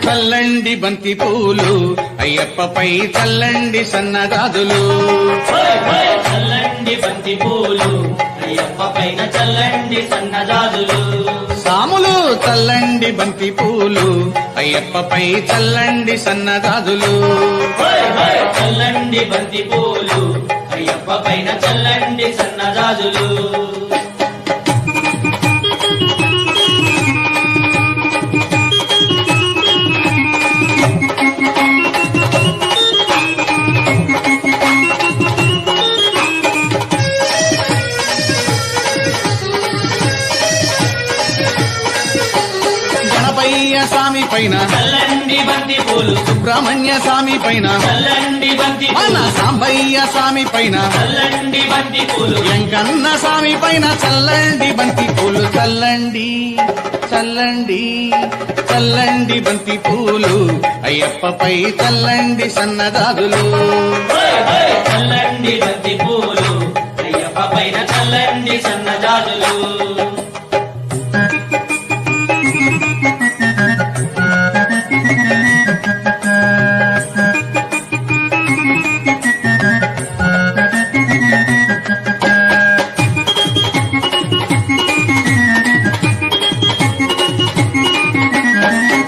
చల్లండి బంతి పూలు అయ్యప్పపై చల్లండి సన్నగాజులు చల్లండి బంతి పూలు అయ్యప్ప పైన చల్లండి సన్నజాజులు సాములు చల్లండి బంతి పూలు అయ్యప్పపై చల్లండి సన్నగాజులు చల్లండి బంతి పూలు అయ్యప్ప పైన చల్లండి సన్నజాజులు గణపయ్య స్వామి పైన చల్లండి బంతి పూలు సుబ్రహ్మణ్య స్వామి పైన చల్లండి బంతి మన పూలు సాంబయ్య స్వామి పైన చల్లండి బంతి పూలు వెంకన్న స్వామి పైన చల్లండి బంతి పూలు చల్లండి చల్లండి చల్లండి బంతి పూలు అయ్యప్పపై చల్లండి సన్నగాజులు చల్లండి బంతి పూలు అయ్యప్ప పైన చల్లండి సన్నజాజులు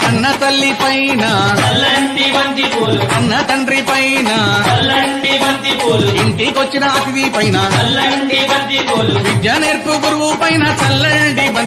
అన్న తల్లి పైన చల్లండి బంతి పూలు అన్న తండ్రి పైన చల్లండి బంతి పూలు ఇంటికొచ్చిన అతిథి పైన చల్లండి బంతి పూలు విద్య నేర్పు గురువు పైన చల్లండి